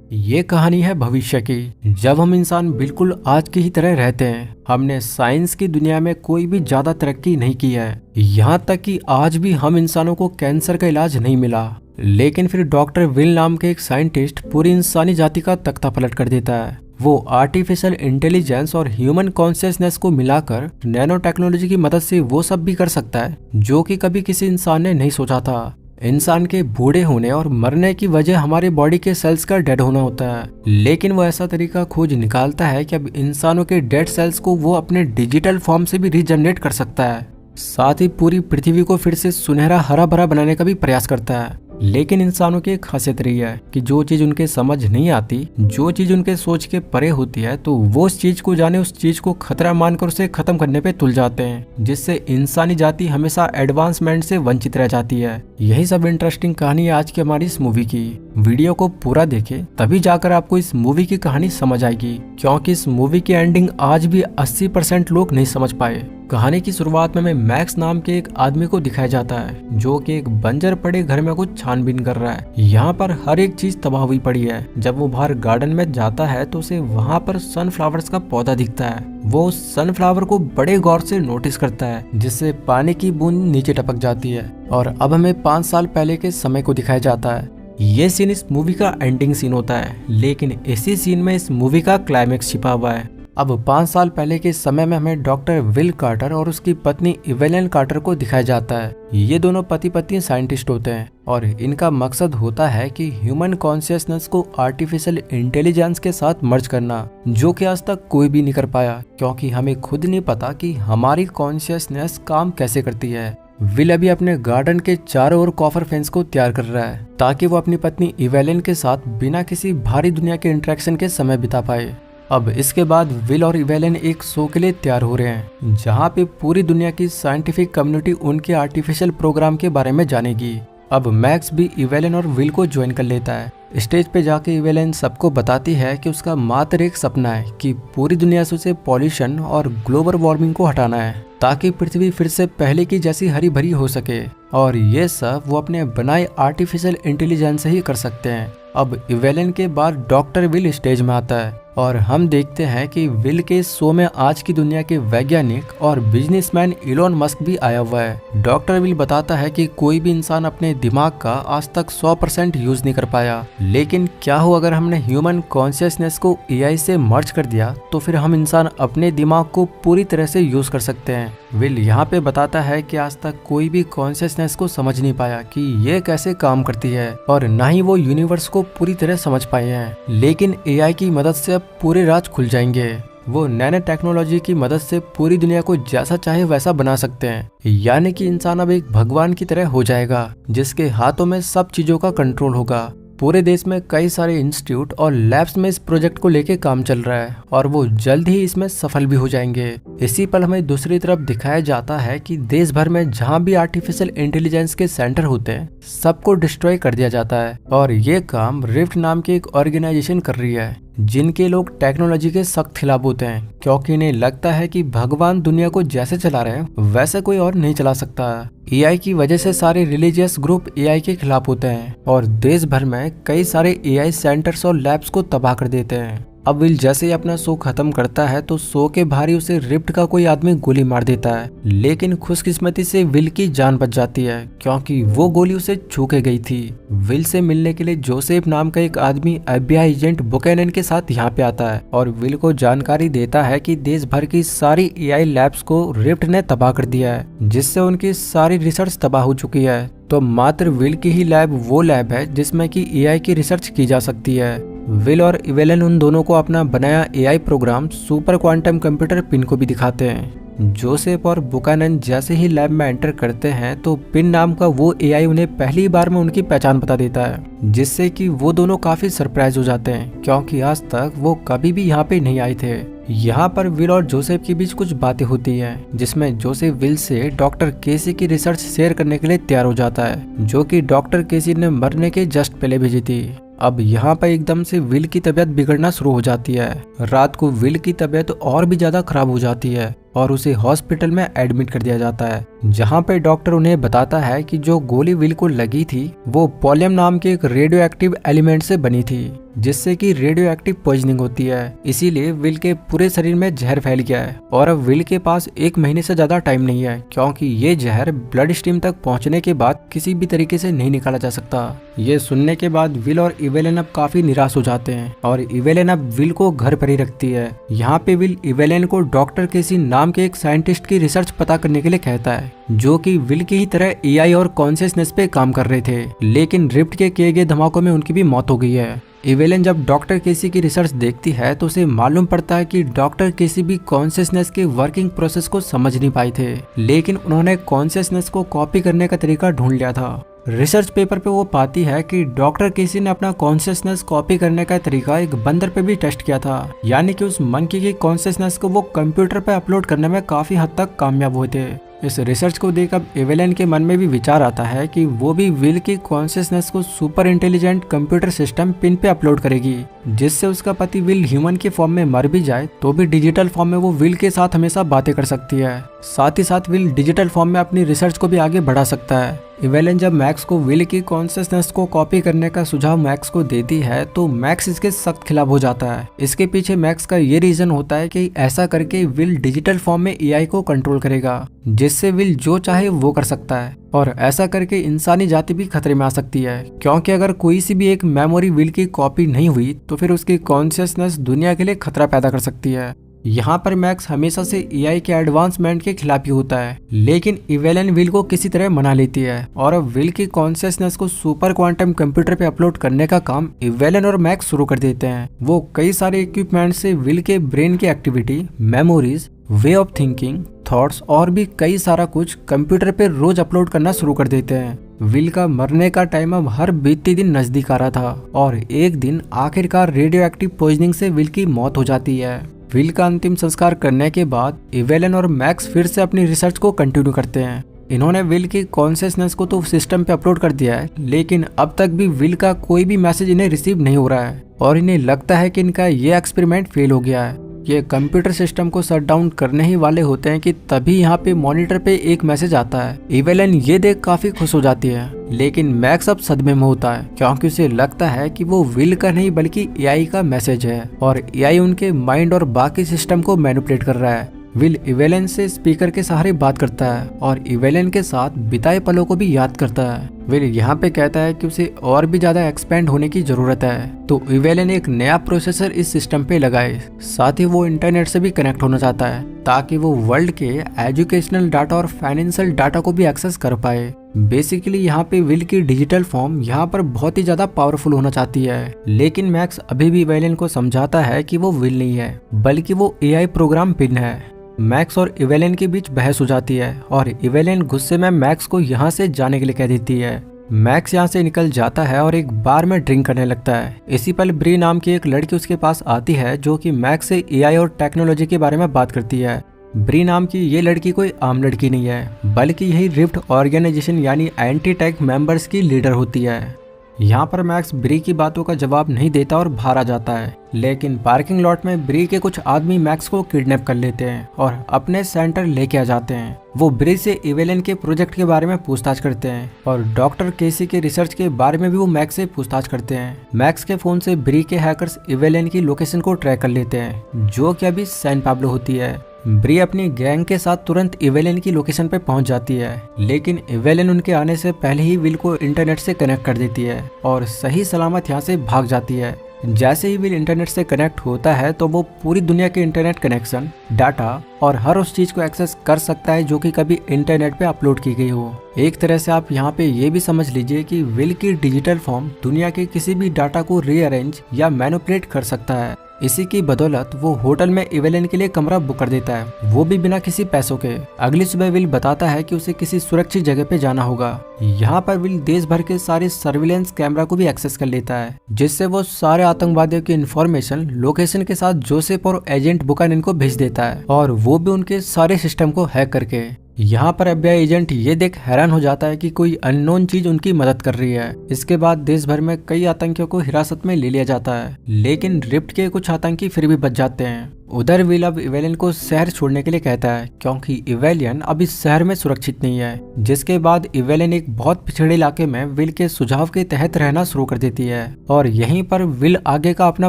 ये कहानी है भविष्य की, जब हम इंसान बिल्कुल आज की ही तरह रहते हैं। हमने साइंस की दुनिया में कोई भी ज्यादा तरक्की नहीं की है, यहाँ तक कि आज भी हम इंसानों को कैंसर का इलाज नहीं मिला। लेकिन फिर डॉक्टर विल नाम के एक साइंटिस्ट पूरी इंसानी जाति का तख्ता पलट कर देता है। वो आर्टिफिशियल इंटेलिजेंस और ह्यूमन कॉन्शियसनेस को मिलाकर नैनो टेक्नोलॉजी की मदद से वो सब भी कर सकता है जो कि कभी किसी इंसान ने नहीं सोचा था। इंसान के बूढ़े होने और मरने की वजह हमारे बॉडी के सेल्स का डेड होना होता है, लेकिन वो ऐसा तरीका खोज निकालता है कि अब इंसानों के डेड सेल्स को वो अपने डिजिटल फॉर्म से भी रीजनरेट कर सकता है। साथ ही पूरी पृथ्वी को फिर से सुनहरा हरा भरा बनाने का भी प्रयास करता है। लेकिन इंसानों की एक खासियत रही है कि जो चीज उनके समझ नहीं आती, जो चीज उनके सोच के परे होती है, तो वो उस चीज को जाने उस चीज को खतरा मानकर उसे खत्म करने पे तुल जाते हैं, जिससे इंसानी जाति हमेशा एडवांसमेंट से वंचित रह जाती है। यही सब इंटरेस्टिंग कहानी है आज की हमारी इस मूवी की। वीडियो को पूरा देखें तभी जाकर आपको इस मूवी की कहानी समझ आएगी, क्योंकि इस मूवी की एंडिंग आज भी 80% लोग नहीं समझ पाए। कहानी की शुरुआत में हमें मैक्स नाम के एक आदमी को दिखाया जाता है, जो कि एक बंजर पड़े घर में कुछ छानबीन कर रहा है। यहाँ पर हर एक चीज तबाह हुई पड़ी है। जब वो बाहर गार्डन में जाता है तो उसे वहाँ पर सनफ्लावर्स का पौधा दिखता है। वो उस सनफ्लावर को बड़े गौर से नोटिस करता है, जिससे पानी की बूंद नीचे टपक जाती है। और अब हमें 5 साल पहले के समय को दिखाया जाता है। ये सीन इस मूवी का एंडिंग सीन होता है, लेकिन इसी सीन में इस मूवी का क्लाइमेक्स छिपा हुआ है। अब 5 साल पहले के समय में हमें डॉक्टर विल कार्टर और उसकी पत्नी इवेलिन कार्टर को दिखाया जाता है। ये दोनों पति पत्नी साइंटिस्ट होते हैं और इनका मकसद होता है कि ह्यूमन कॉन्शियसनेस को आर्टिफिशियल इंटेलिजेंस के साथ मर्ज करना, जो कि आज तक कोई भी नहीं कर पाया, क्योंकि हमें खुद नहीं पता कि हमारी कॉन्शियसनेस काम कैसे करती है। विल अभी अपने गार्डन के चारों ओर कॉपर फेंस को तैयार कर रहा है, ताकि वो अपनी पत्नी इवेलिन के साथ बिना किसी भारी दुनिया के इंटरेक्शन के समय बिता पाए। अब इसके बाद विल और इवेलिन एक शो के लिए तैयार हो रहे हैं, जहां पे पूरी दुनिया की साइंटिफिक कम्युनिटी उनके आर्टिफिशियल प्रोग्राम के बारे में जानेगी। अब मैक्स भी इवेलिन और विल को ज्वाइन कर लेता है। स्टेज पे जाके इवेलिन सबको बताती है कि उसका मात्र एक सपना है कि पूरी दुनिया से उसे पॉल्यूशन और ग्लोबल वार्मिंग को हटाना है, ताकि पृथ्वी फिर से पहले की जैसी हरी भरी हो सके। और ये सब वो अपने बनाए आर्टिफिशियल इंटेलिजेंस से ही कर सकते हैं। अब इवेलिन के बाद डॉक्टर विल स्टेज में आता है और हम देखते हैं कि विल के शो में आज की दुनिया के वैज्ञानिक और बिजनेसमैन इलोन मस्क भी आया हुआ है। डॉक्टर विल बताता है कि कोई भी इंसान अपने दिमाग का आज तक 100% यूज नहीं कर पाया, लेकिन क्या हो अगर हमने ह्यूमन कॉन्शियसनेस को एआई से मर्ज कर दिया, तो फिर हम इंसान अपने दिमाग को पूरी तरह से यूज कर सकते हैं। विल यहाँ पे बताता है कि आज तक कोई भी कॉन्शियसनेस को समझ नहीं पाया कि ये कैसे काम करती है, और न ही वो यूनिवर्स को पूरी तरह समझ पाए हैं। लेकिन एआई की मदद से अब पूरे राज खुल जाएंगे। वो नैनो टेक्नोलॉजी की मदद से पूरी दुनिया को जैसा चाहे वैसा बना सकते हैं, यानी कि इंसान अब एक भगवान की तरह हो जाएगा, जिसके हाथों में सब चीजों का कंट्रोल होगा। पूरे देश में कई सारे इंस्टीट्यूट और लैब्स में इस प्रोजेक्ट को लेके काम चल रहा है और वो जल्द ही इसमें सफल भी हो जाएंगे। इसी पल हमें दूसरी तरफ दिखाया जाता है कि देश भर में जहाँ भी आर्टिफिशियल इंटेलिजेंस के सेंटर होते हैं, सबको डिस्ट्रॉय कर दिया जाता है। और ये काम रिफ्ट नाम की एक ऑर्गेनाइजेशन कर रही है, जिनके लोग टेक्नोलॉजी के सख्त खिलाफ होते हैं, क्योंकि इन्हें लगता है कि भगवान दुनिया को जैसे चला रहे हैं वैसे कोई और नहीं चला सकता। एआई की वजह से सारे रिलीजियस ग्रुप एआई के खिलाफ होते हैं और देश भर में कई सारे एआई सेंटर्स और लैब्स को तबाह कर देते हैं। अब विल जैसे ही अपना शो खत्म करता है तो शो के बाहर ही उसे रिफ्ट का कोई आदमी गोली मार देता है, लेकिन खुशकिस्मती से विल की जान बच जाती है, क्योंकि वो गोली उसे छू के गई थी। विल से मिलने के लिए जोसेफ नाम का एक आदमी एफबीआई एजेंट बुकैनन के साथ यहाँ पे आता है और विल को जानकारी देता है कि देश भर की सारी एआई लैब्स को रिफ्ट ने तबाह कर दिया है, जिससे उनकी सारी रिसर्च तबाह हो चुकी है। तो मात्र विल की ही लैब वो लैब है जिसमें कि एआई की रिसर्च की जा सकती है। विल और इवेलिन उन दोनों को अपना बनाया AI programme super quantum computer pin को भी दिखाते हैं। जोसेफ और बुकानन जैसे ही लैब में एंटर करते हैं तो पिन नाम का वो एआई उन्हें पहली बार में उनकी पहचान बता देता है, जिससे कि वो दोनों काफी सरप्राइज हो जाते हैं, क्योंकि आज तक वो कभी भी यहाँ पे नहीं आए थे। यहाँ पर विल और जोसेफ के बीच कुछ बातें होती हैं, जिसमें जोसेफ विल से डॉक्टर केसी की रिसर्च शेयर करने के लिए तैयार हो जाता है, जो कि डॉक्टर केसी ने मरने के जस्ट पहले भेजी थी। अब यहाँ पर एकदम से विल की तबीयत बिगड़ना शुरू हो जाती है। रात को विल की तबीयत और भी ज्यादा खराब हो जाती है और उसे हॉस्पिटल में एडमिट कर दिया जाता है, जहाँ पे डॉक्टर उन्हें बताता है कि जो गोली विल को लगी थी वो पोलियम नाम के एक रेडियो एक्टिव एलिमेंट से बनी थी, जिससे कि रेडियो एक्टिव पॉइजनिंग होती है। इसीलिए विल के पूरे शरीर में जहर फैल गया है और अब विल के पास 1 महीने से ज्यादा टाइम नहीं है, क्योंकि ये जहर ब्लड स्ट्रीम तक पहुंचने के बाद किसी भी तरीके से नहीं निकाला जा सकता। ये सुनने के बाद विल और इवेलिन अब काफी निराश हो जाते हैं और इवेलिन अब विल को घर पर ही रखती है। यहाँ पे विल इवेलिन को डॉक्टर केसी नाम के एक साइंटिस्ट की रिसर्च पता करने के लिए कहता है, जो कि विल की ही तरह एआई और कॉन्शियसनेस पे काम कर रहे थे, लेकिन रिफ्ट के किए गए धमाकों में उनकी भी मौत हो गई है। इवेलिन जब डॉक्टर केसी की रिसर्च देखती है तो उसे मालूम पड़ता है कि डॉक्टर केसी भी कॉन्शियसनेस के वर्किंग प्रोसेस को समझ नहीं पाए थे, लेकिन उन्होंने कॉन्शियसनेस को कॉपी करने का तरीका ढूंढ लिया था। रिसर्च पेपर पे वो पाती है कि डॉक्टर केसी ने अपना कॉन्शियसनेस कॉपी करने का तरीका एक बंदर पे भी टेस्ट किया था, यानी कि उस मंकी की कॉन्शियसनेस को वो कंप्यूटर पे अपलोड करने में काफी हद तक कामयाब हुए थे। इस रिसर्च को देख अब इवेलिन के मन में भी विचार आता है कि वो भी विल की कॉन्शियसनेस को super intelligent computer system pin पे अपलोड करेगी, जिससे उसका पति विल ह्यूमन के फॉर्म में मर भी जाए तो भी डिजिटल फॉर्म में वो विल के साथ हमेशा बातें कर सकती है। साथ ही साथ विल डिजिटल फॉर्म में अपनी रिसर्च को भी आगे बढ़ा सकता है। इवेलिन जब मैक्स को विल की कॉन्शियसनेस को कॉपी करने का सुझाव मैक्स को देती है तो मैक्स इसके सख्त खिलाफ हो जाता है। इसके पीछे मैक्स का ये रीजन होता है कि ऐसा करके विल डिजिटल फॉर्म में एआई को कंट्रोल करेगा, जिससे विल जो चाहे वो कर सकता है और ऐसा करके इंसानी जाति भी खतरे में आ सकती है, क्योंकि अगर कोई सी भी एक मेमोरी विल की कॉपी नहीं हुई तो फिर उसकी कॉन्शियसनेस दुनिया के लिए खतरा पैदा कर सकती है। यहाँ पर मैक्स हमेशा से एआई के एडवांसमेंट के खिलाफ ही होता है, लेकिन इवेलिन विल को किसी तरह मना लेती है और अब विल की कॉन्शियसनेस को सुपर क्वांटम कंप्यूटर पे अपलोड करने का काम इवेलिन और मैक्स शुरू कर देते हैं। वो कई सारे इक्विपमेंट से विल के ब्रेन की activity, memories, way of thinking, thoughts और भी कई सारा कुछ कंप्यूटर पे रोज अपलोड करना शुरू कर देते हैं। विल का मरने का टाइम अब हर बीतते दिन नजदीक आ रहा था और एक दिन आखिरकार रेडियो एक्टिव पॉइजनिंग से विल की मौत हो जाती है। विल का अंतिम संस्कार करने के बाद इवेलिन और मैक्स फिर से अपनी रिसर्च को कंटिन्यू करते हैं। इन्होंने विल की कॉन्शियसनेस को तो सिस्टम पे अपलोड कर दिया है, लेकिन अब तक भी विल का कोई भी मैसेज इन्हें रिसीव नहीं हो रहा है और इन्हें लगता है कि इनका ये एक्सपेरिमेंट फेल हो गया है। ये कंप्यूटर सिस्टम को शट डाउन करने ही वाले होते हैं कि तभी यहाँ पे मॉनिटर पे एक मैसेज आता है। इवेलिन ये देख काफी खुश हो जाती है, लेकिन मैक्स अब सदमे में होता है, क्योंकि उसे लगता है कि वो विल का नहीं बल्कि एआई का मैसेज है और एआई उनके माइंड और बाकी सिस्टम को मैनिपुलेट कर रहा है। विल इवेलिन से स्पीकर के सहारे बात करता है और इवेलिन के साथ बिताए पलों को भी याद करता है। विल यहाँ पे कहता है कि उसे और भी ज्यादा एक्सपेंड होने की जरूरत है, तो इवेलिन एक नया प्रोसेसर इस सिस्टम पे लगाए। साथ ही वो इंटरनेट से भी कनेक्ट होना चाहता है ताकि वो वर्ल्ड के एजुकेशनल डाटा और फाइनेंशियल डाटा को भी एक्सेस कर पाए। बेसिकली यहाँ पे विल की डिजिटल फॉर्म यहाँ पर बहुत ही ज्यादा पावरफुल होना चाहती है, लेकिन मैक्स अभी भी इवेलिन को समझाता है कि वो विल नहीं है बल्कि वो एआई प्रोग्राम पिन है। मैक्स और इवेलिन के बीच बहस हो जाती है और इवेलिन गुस्से में मैक्स को यहाँ से जाने के लिए कह देती है। मैक्स यहाँ से निकल जाता है और एक बार में ड्रिंक करने लगता है। इसी पल ब्री नाम की एक लड़की उसके पास आती है, जो कि मैक्स से एआई और टेक्नोलॉजी के बारे में बात करती है। ब्री नाम की ये लड़की कोई आम लड़की नहीं है, बल्कि यही रिफ्ट ऑर्गेनाइजेशन यानी एंटी टेक मेंबर्स की लीडर होती है। यहाँ पर मैक्स ब्री की बातों का जवाब नहीं देता और बाहर आ जाता है, लेकिन पार्किंग लॉट में ब्री के कुछ आदमी मैक्स को किडनैप कर लेते हैं और अपने सेंटर लेके आ जाते हैं। वो ब्री से इवेलिन के प्रोजेक्ट के बारे में पूछताछ करते हैं और डॉक्टर केसी के रिसर्च के बारे में भी वो मैक्स से पूछताछ करते हैं। मैक्स के फोन से ब्री के हैकर्स इवेलिन की लोकेशन को ट्रैक कर लेते हैं, जो कि अभी सैन पाब्लो होती है। ब्री अपनी गैंग के साथ तुरंत इवेलिन की लोकेशन पे पहुंच जाती है, लेकिन इवेलिन उनके आने से पहले ही विल को इंटरनेट से कनेक्ट कर देती है और सही सलामत यहाँ से भाग जाती है। जैसे ही विल इंटरनेट से कनेक्ट होता है तो वो पूरी दुनिया के इंटरनेट कनेक्शन, डाटा और हर उस चीज को एक्सेस कर सकता है जो कि कभी इंटरनेट पे अपलोड की गई हो। एक तरह से आप यहाँ पे ये भी समझ लीजिए कि विल की डिजिटल फॉर्म दुनिया के किसी भी डाटा को रीअरेंज या मैनिपुलेट कर सकता है। इसी की बदौलत वो होटल में इवेलिन के लिए कमरा बुक कर देता है, वो भी बिना किसी पैसों के। अगली सुबह विल बताता है कि उसे किसी सुरक्षित जगह पे जाना होगा। यहाँ पर विल देश भर के सारे सर्विलेंस कैमरा को भी एक्सेस कर लेता है, जिससे वो सारे आतंकवादियों की इंफॉर्मेशन लोकेशन के साथ जोसेफ और एजेंट बुकानन को भेज देता है। देता है, और वो भी उनके सारे सिस्टम को हैक करके। यहाँ पर FBI एजेंट ये देख हैरान हो जाता है कि कोई अननोन चीज उनकी मदद कर रही है। इसके बाद देश भर में कई आतंकियों को हिरासत में ले लिया जाता है, लेकिन रिफ्ट के कुछ आतंकी फिर भी बच जाते हैं। उधर विल अब इवेलियन को शहर छोड़ने के लिए कहता है, क्योंकि इवेलियन अब इस शहर में सुरक्षित नहीं है। जिसके बाद इवेलियन एक बहुत पिछड़े इलाके में विल के सुझाव के तहत रहना शुरू कर देती है, और यहीं पर विल आगे का अपना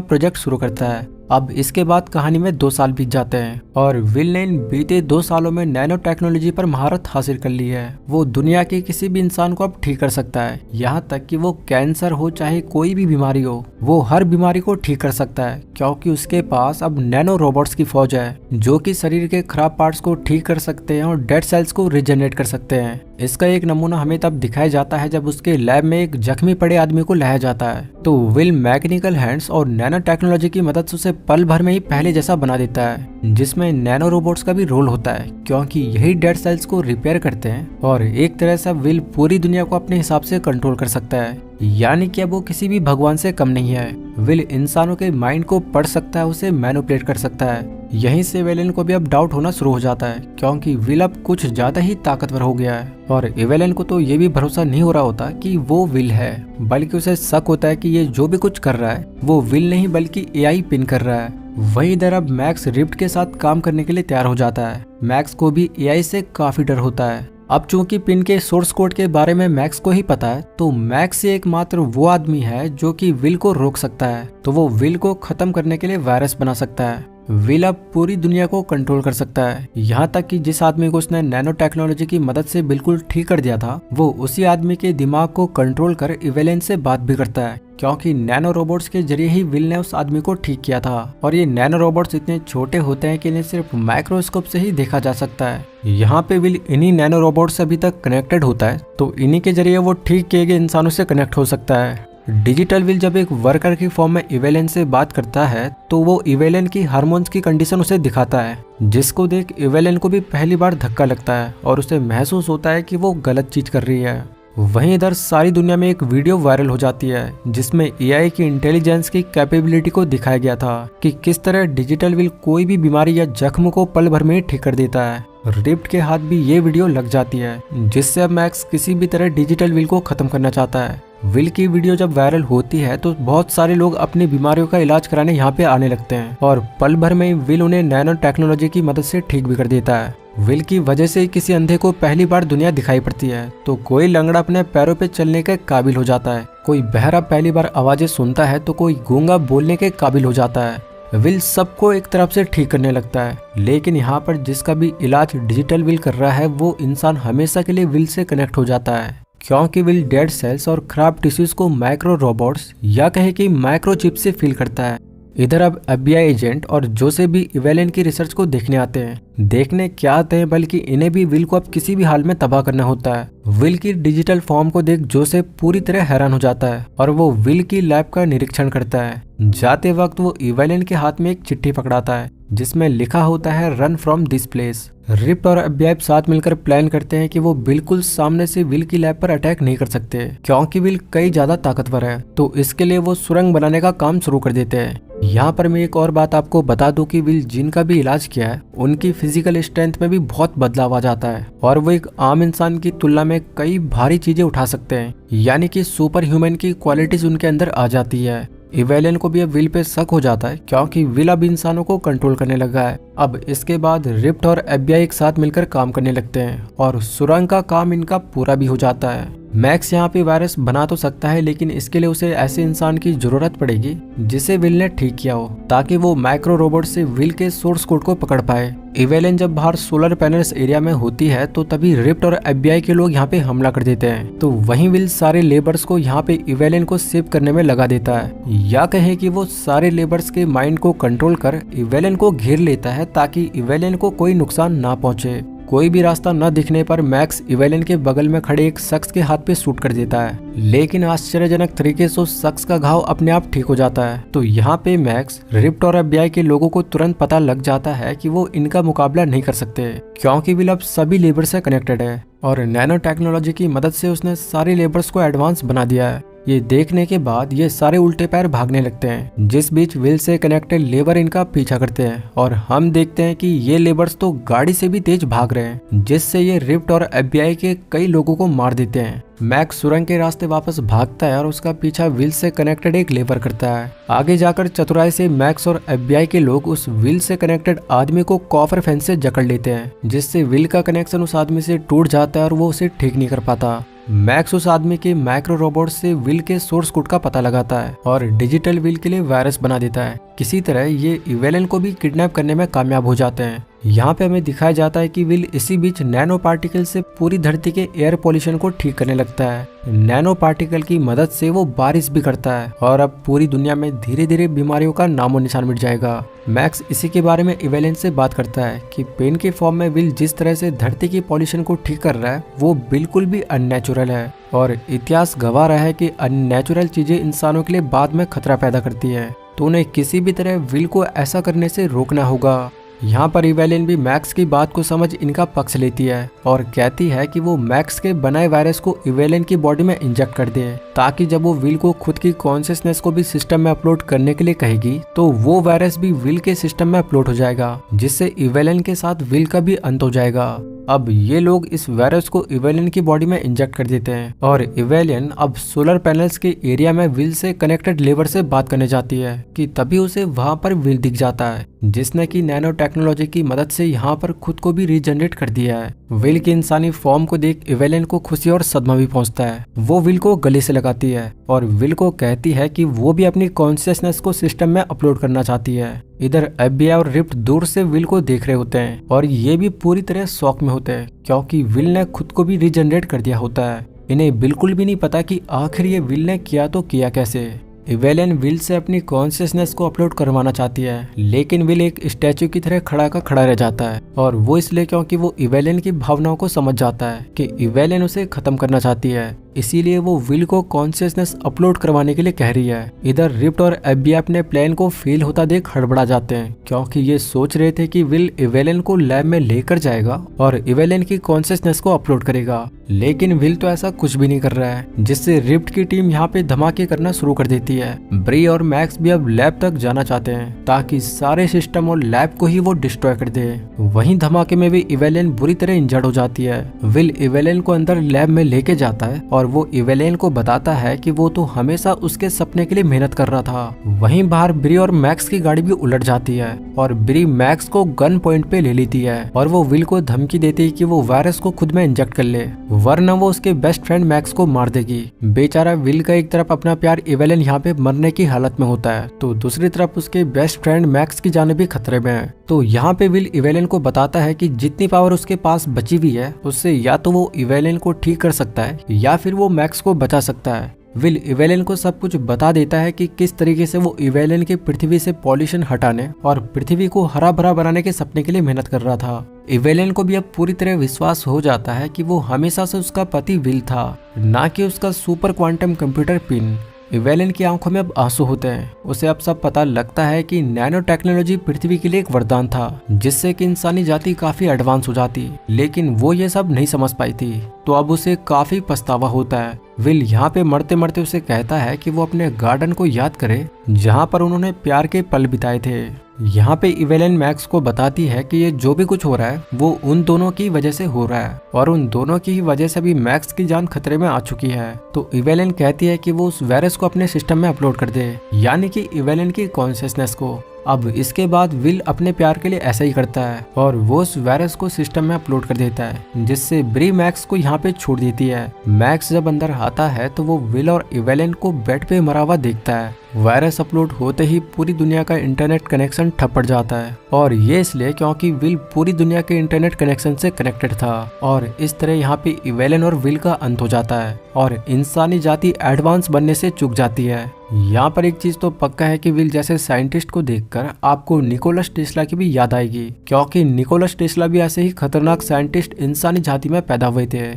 प्रोजेक्ट शुरू करता है। अब इसके बाद कहानी में 2 साल बीत जाते हैं, और विल ने इन बीते 2 सालों में नैनो टेक्नोलॉजी पर महारत हासिल कर ली है। वो दुनिया के किसी भी इंसान को अब ठीक कर सकता है, यहाँ तक कि वो कैंसर हो चाहे कोई भी बीमारी हो, वो हर बीमारी को ठीक कर सकता है, क्योंकि उसके पास अब नैनो रोबोट्स की फौज है जो कि शरीर के खराब पार्ट्स को ठीक कर सकते हैं और डेड सेल्स को रिजेनरेट कर सकते हैं। इसका एक नमूना हमें तब दिखाया जाता है जब उसके लैब में एक जख्मी पड़े आदमी को लाया जाता है, तो विल मैकेनिकल हैंड्स और नैनो टेक्नोलॉजी की मदद से उसे पल भर में ही पहले जैसा बना देता है, जिसमें नैनो रोबोट्स का भी रोल होता है, क्योंकि यही डेड सेल्स को रिपेयर करते हैं। और एक तरह से विल पूरी दुनिया को अपने हिसाब से कंट्रोल कर सकता है, यानी कि अब वो किसी भी भगवान से कम नहीं है। विल इंसानों के माइंड को पढ़ सकता है, उसे मैनिपुलेट कर सकता है। यहीं से इवेलियन को भी अब डाउट होना शुरू हो जाता है, क्योंकि विल अब कुछ ज्यादा ही ताकतवर हो गया है, और इवेलियन को तो ये भी भरोसा नहीं हो रहा होता कि वो विल है, बल्कि उसे शक होता है कि ये जो भी कुछ कर रहा है वो विल नहीं बल्कि AI पिन कर रहा है। वहीं इधर अब मैक्स रिफ्ट के साथ काम करने के लिए तैयार हो जाता है। मैक्स को भी AI से काफी डर होता है। अब चूंकि पिन के सोर्स कोड के बारे में मैक्स को ही पता है, तो मैक्स एकमात्र वो आदमी है जो कि विल को रोक सकता है, तो वो विल को खत्म करने के लिए वायरस बना सकता है। विल अब पूरी दुनिया को कंट्रोल कर सकता है, यहाँ तक कि जिस आदमी को उसने नैनो टेक्नोलॉजी की मदद से बिल्कुल ठीक कर दिया था, वो उसी आदमी के दिमाग को कंट्रोल कर इवेलियन से बात भी करता है, क्योंकि नैनो रोबोट्स के जरिए ही विल ने उस आदमी को ठीक किया था। और ये नैनो रोबोट्स इतने छोटे होते हैं कि इन्हें सिर्फ माइक्रोस्कोप से ही देखा जा सकता है। यहाँ पे विल इन्हीं नैनो रोबोट से अभी तक कनेक्टेड होता है, तो इन्हीं के जरिए वो ठीक किए गए इंसानों से कनेक्ट हो सकता है। डिजिटल विल जब एक वर्कर की फॉर्म में इवेलियन से बात करता है, तो वो इवेलियन की हार्मोन्स की कंडीशन उसे दिखाता है, जिसको देख इवेलियन को भी पहली बार धक्का लगता है और उसे महसूस होता है कि वो गलत चीज कर रही है। वहीं इधर सारी दुनिया में एक वीडियो वायरल हो जाती है, जिसमें AI की इंटेलिजेंस की कैपेबिलिटी को दिखाया गया था कि किस तरह डिजिटल विल कोई भी बीमारी या जख्म को पल भर में ही ठीक कर देता है। रिफ्ट के हाथ भी ये वीडियो लग जाती है, जिससे अब मैक्स किसी भी तरह डिजिटल विल को खत्म करना चाहता है। विल की वीडियो जब वायरल होती है तो बहुत सारे लोग अपनी बीमारियों का इलाज कराने यहाँ पे आने लगते हैं, और पल भर में विल उन्हें नैनो टेक्नोलॉजी की मदद से ठीक भी कर देता है। विल की वजह से किसी अंधे को पहली बार दुनिया दिखाई पड़ती है, तो कोई लंगड़ा अपने पैरों पे चलने के काबिल हो जाता है, कोई बहरा पहली बार आवाजें सुनता है, तो कोई गूंगा बोलने के काबिल हो जाता है। विल सबको एक तरफ से ठीक करने लगता है, लेकिन यहाँ पर जिसका भी इलाज डिजिटल विल कर रहा है, वो इंसान हमेशा के लिए विल से कनेक्ट हो जाता है, क्योंकि विल डेड सेल्स और खराब टिश्यूज को माइक्रो रोबोट्स या कहे कि माइक्रो चिप से फिल करता है। इधर अब FBI एजेंट और जोसेफ भी इवेलियन की रिसर्च को देखने आते हैं। देखने क्या आते हैं, बल्कि इन्हें भी विल को अब किसी भी हाल में तबाह करना होता है। विल की डिजिटल फॉर्म को देख जोसेफ पूरी तरह हैरान हो जाता है, और वो विल की लैब का निरीक्षण करता है। जाते वक्त वो इवेलियन के हाथ में एक चिट्ठी पकड़ाता है, जिसमें लिखा होता है run from this place. Rift और FBI साथ मिलकर प्लान करते हैं कि वो बिल्कुल सामने से विल की लैब पर अटैक नहीं कर सकते, क्योंकि विल कई ज्यादा ताकतवर है, तो इसके लिए वो सुरंग बनाने का काम शुरू कर देते हैं। यहाँ पर मैं एक और बात आपको बता दूं कि विल जिनका भी इलाज किया है, उनकी फिजिकल स्ट्रेंथ में भी बहुत बदलाव आ जाता है, और वो एक आम इंसान की तुलना में कई भारी चीजें उठा सकते हैं, यानी कि सुपर ह्यूमन की क्वालिटीज उनके अंदर आ जाती है। इवेलियन को भी अब विल पे शक हो जाता है, क्योंकि विल अब इंसानों को कंट्रोल करने लगा है। अब इसके बाद रिफ्ट और FBI एक साथ मिलकर काम करने लगते हैं, और सुरंग का काम इनका पूरा भी हो जाता है। मैक्स यहाँ पे वायरस बना तो सकता है, लेकिन इसके लिए उसे ऐसे इंसान की जरूरत पड़ेगी जिसे विल ने ठीक किया हो, ताकि वो माइक्रो रोबोट से विल के सोर्स कोड को पकड़ पाए। इवेलियन जब बाहर सोलर पैनल्स एरिया में होती है, तो तभी रिफ्ट और FBI के लोग यहाँ पे हमला कर देते हैं, तो वहीं विल सारे लेबर्स को यहाँ पे इवेलियन को सेव करने में लगा देता है, या कहे कि वो सारे लेबर्स के माइंड को कंट्रोल कर इवेलियन को घेर लेता है, ताकि इवेलियन को कोई नुकसान ना पहुंचे। कोई भी रास्ता न दिखने पर मैक्स इवेलियन के बगल में खड़े एक शख्स के हाथ पे शूट कर देता है, लेकिन आश्चर्यजनक तरीके से उस शख्स का घाव अपने आप ठीक हो जाता है। तो यहाँ पे मैक्स, रिफ्ट और FBI के लोगों को तुरंत पता लग जाता है कि वो इनका मुकाबला नहीं कर सकते, क्योंकि विल अब सभी लेबर से कनेक्टेड है, और नैनो टेक्नोलॉजी की मदद से उसने सारे लेबर्स को एडवांस बना दिया है। ये देखने के बाद ये सारे उल्टे पैर भागने लगते हैं, जिस बीच विल से कनेक्टेड लेबर इनका पीछा करते हैं और हम देखते हैं कि ये लेबर्स तो गाड़ी से भी तेज भाग रहे हैं, जिससे ये रिफ्ट और FBI के कई लोगों को मार देते हैं। मैक्स सुरंग के रास्ते वापस भागता है और उसका पीछा विल से कनेक्टेड एक लेबर करता है। आगे जाकर चतुराई से मैक्स और FBI के लोग उस विल से कनेक्टेड आदमी को कॉपर फेंस से जकड़ लेते हैं, जिससे विल का कनेक्शन उस आदमी से टूट जाता है और वो उसे ठीक नहीं कर पाता। मैक्स उस आदमी के माइक्रो रोबोट से विल के सोर्स कोड का पता लगाता है और डिजिटल विल के लिए वायरस बना देता है। किसी तरह ये इवेलन को भी किडनैप करने में कामयाब हो जाते हैं। यहाँ पे हमें दिखाया जाता है कि विल इसी बीच नैनो पार्टिकल से पूरी धरती के एयर पोल्यूशन को ठीक करने लगता है। नैनो पार्टिकल की मदद से वो बारिश भी करता है और अब पूरी दुनिया में धीरे धीरे बीमारियों का नामो निशान मिट जाएगा। मैक्स इसी के बारे में इवेलन से बात करता है कि पेन के फॉर्म में विल जिस तरह से धरती की पॉल्यूशन को ठीक कर रहा है वो बिल्कुल भी अननेचुरल है और इतिहास गवाह रहा है कि अननेचुरल चीजें इंसानों के लिए बाद में खतरा पैदा करती है, तो उन्हें किसी भी तरह विल को ऐसा करने से रोकना होगा। यहाँ पर इवेलिन भी मैक्स की बात को समझ इनका पक्ष लेती है और कहती है कि वो मैक्स के बनाए वायरस को इवेलिन की बॉडी में इंजेक्ट कर दे, ताकि जब वो विल को खुद की कॉन्शियसनेस को भी सिस्टम में अपलोड करने के लिए कहेगी तो वो वायरस भी विल के सिस्टम में अपलोड हो जाएगा, जिससे इवेलिन के साथ विल का भी अंत हो जाएगा। अब ये लोग इस वायरस को इवेलिन की बॉडी में इंजेक्ट कर देते हैं और इवेलिन अब सोलर पैनल्स के एरिया में विल से कनेक्टेड लेबर से बात करने जाती है कि तभी उसे वहां पर विल दिख जाता है, जिसने की नैनो टेक्नोलॉजी की मदद से यहाँ पर खुद को भी रीजनरेट कर दिया है। विल की इंसानी फॉर्म को देख इवेलिन को खुशी और सदमा भी पहुंचता है। वो विल को गले से लगाती है और विल को कहती है कि वो भी अपनी कॉन्शियसनेस को सिस्टम में अपलोड करना चाहती है। इधर FBI और रिफ्ट दूर से विल को देख रहे होते हैं और ये भी पूरी तरह शॉक में होते हैं, क्योंकि विल ने खुद को भी रीजनरेट कर दिया होता है। इन्हें बिल्कुल भी नहीं पता कि आखिर ये विल ने किया तो किया कैसे। इवेलिन विल से अपनी कॉन्शियसनेस को अपलोड करवाना चाहती है, लेकिन विल एक स्टैचू की तरह खड़ा का खड़ा रह जाता है और वो इसलिए क्योंकि वो इवेलिन की भावनाओं को समझ जाता है कि इवेलिन उसे खत्म करना चाहती है, इसीलिए वो विल को कॉन्शियसनेस अपलोड करवाने के लिए कह रही है। इधर रिफ्ट और FBI अपने प्लान को फेल होता देख हड़बड़ा जाते हैं, क्योंकि ये सोच रहे थे कि विल इवेलिन को लैब में लेकर जाएगा और इवेलिन की कॉन्शियसनेस को अपलोड करेगा, लेकिन विल तो ऐसा कुछ भी नहीं कर रहा है, जिससे रिफ्ट की टीम यहाँ पे धमाके करना शुरू कर देती है। ब्री और मैक्स भी अब लैब तक जाना चाहते हैं ताकि सारे सिस्टम और लैब को ही वो डिस्ट्रॉय कर दे। वहीं धमाके में भी इवेलिन बुरी तरह इंजर्ड हो जाती है। विल इवेलिन को अंदर लैब में लेके जाता है और वो इवेलिन को बताता है कि वो तो हमेशा उसके सपने के लिए मेहनत कर रहा था। वहीं बाहर ब्री और मैक्स की गाड़ी भी उलट जाती है और ब्री मैक्स को गन पॉइंट पे ले लेती है और वो विल को धमकी देती है कि वो वायरस को खुद में इंजेक्ट कर ले, वरना वो उसके बेस्ट फ्रेंड मैक्स को मार देगी। बेचारा विल का एक तरफ अपना प्यार इवेलिन यहाँ पे मरने की हालत में होता है, तो दूसरी तरफ उसके बेस्ट फ्रेंड मैक्स की जान भी खतरे में है। तो यहाँ पे विल इवेलिन को बताता है कि जितनी पावर उसके पास बची हुई है उससे या तो वो इवेलिन को ठीक कर सकता है या फिर वो मैक्स को बचा सकता है। विल इवेलिन को सब कुछ बता देता है कि किस तरीके से वो इवेलिन के पृथ्वी से पॉल्यूशन हटाने और पृथ्वी को हरा भरा बनाने के सपने के लिए मेहनत कर रहा था। इवेलिन को भी अब पूरी तरह विश्वास हो जाता है कि वो हमेशा से उसका पति विल था, ना कि उसका सुपर क्वांटम कंप्यूटर पिन। इवेलिन की आंखों में अब आंसू होते हैं। उसे अब सब पता लगता है कि नैनो टेक्नोलॉजी पृथ्वी के लिए एक वरदान था, जिससे कि इंसानी जाति काफी एडवांस हो जाती, लेकिन वो ये सब नहीं समझ पाई थी। तो अब उसे काफी पछतावा होता है। विल यहाँ पे मरते मरते उसे कहता है कि वो अपने गार्डन को याद करे जहाँ पर उन्होंने प्यार के पल बिताए थे। यहाँ पे इवेलिन मैक्स को बताती है कि ये जो भी कुछ हो रहा है वो उन दोनों की वजह से हो रहा है और उन दोनों की ही वजह से भी मैक्स की जान खतरे में आ चुकी है। तो इवेलिन कहती है कि वो उस वायरस को अपने सिस्टम में अपलोड कर दे, यानी कि इवेलिन की कॉन्शियसनेस को। अब इसके बाद विल अपने प्यार के लिए ऐसा ही करता है और वो उस वायरस को सिस्टम में अपलोड कर देता है, जिससे ब्री मैक्स को यहाँ पे छोड़ देती है। मैक्स जब अंदर आता है तो वो विल और इवेलिन को बेड पे मरा हुआ देखता है। वायरस अपलोड होते ही पूरी दुनिया का इंटरनेट कनेक्शन ठप पड़ जाता है, और ये इसलिए क्योंकि विल पूरी दुनिया के इंटरनेट कनेक्शन से कनेक्टेड था। और इस तरह यहाँ पे इवेलिन और विल का अंत हो जाता है और इंसानी जाति एडवांस बनने से चूक जाती है। यहाँ पर एक चीज तो पक्का है कि विल जैसे साइंटिस्ट को देखकर आपको निकोलस टेस्ला की भी याद आएगी, क्योंकि निकोलस टेस्ला भी ऐसे ही खतरनाक साइंटिस्ट इंसानी जाति में पैदा हुए थे।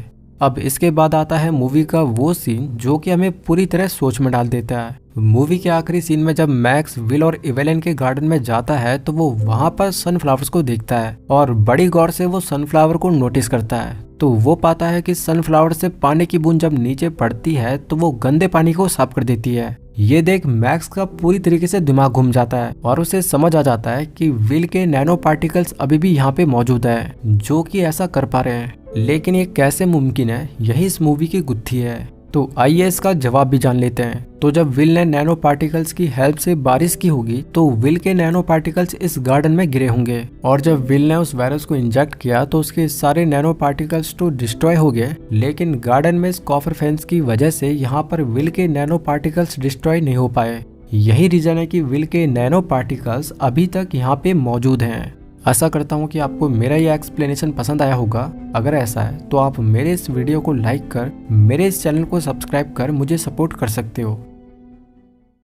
अब इसके बाद आता है मूवी का वो सीन जो कि हमें पूरी तरह सोच में डाल देता है। मूवी के आखिरी सीन में जब मैक्स विल और इवेलिन के गार्डन में जाता है तो वो वहाँ पर सनफ्लावर्स को देखता है और बड़ी गौर से वो सनफ्लावर को नोटिस करता है। तो वो पाता है कि सनफ्लावर से पानी की बूंद जब नीचे पड़ती है तो वो गंदे पानी को साफ कर देती है। ये देख मैक्स का पूरी तरीके से दिमाग घूम जाता है और उसे समझ आ जाता है कि विल के नैनो पार्टिकल्स अभी भी यहाँ पे मौजूद है जो कि ऐसा कर पा रहे हैं, लेकिन ये कैसे मुमकिन है, यही इस मूवी की गुत्थी है। तो आइए इसका जवाब भी जान लेते हैं। तो जब विल ने नैनो पार्टिकल्स की हेल्प से बारिश की होगी तो विल के नैनो पार्टिकल्स इस गार्डन में गिरे होंगे और जब विल ने उस वायरस को इंजेक्ट किया तो उसके सारे नैनो पार्टिकल्स तो डिस्ट्रॉय हो गए, लेकिन गार्डन में इस कॉपर फेंस की वजह से यहाँ पर विल के नैनो पार्टिकल्स डिस्ट्रॉय नहीं हो पाए। यही रीजन है कि विल के नैनो पार्टिकल्स अभी तक यहाँ पे मौजूद हैं। आशा करता हूँ कि आपको मेरा ये एक्सप्लेनेशन पसंद आया होगा। अगर ऐसा है तो आप मेरे इस वीडियो को लाइक कर मेरे इस चैनल को सब्सक्राइब कर मुझे सपोर्ट कर सकते हो।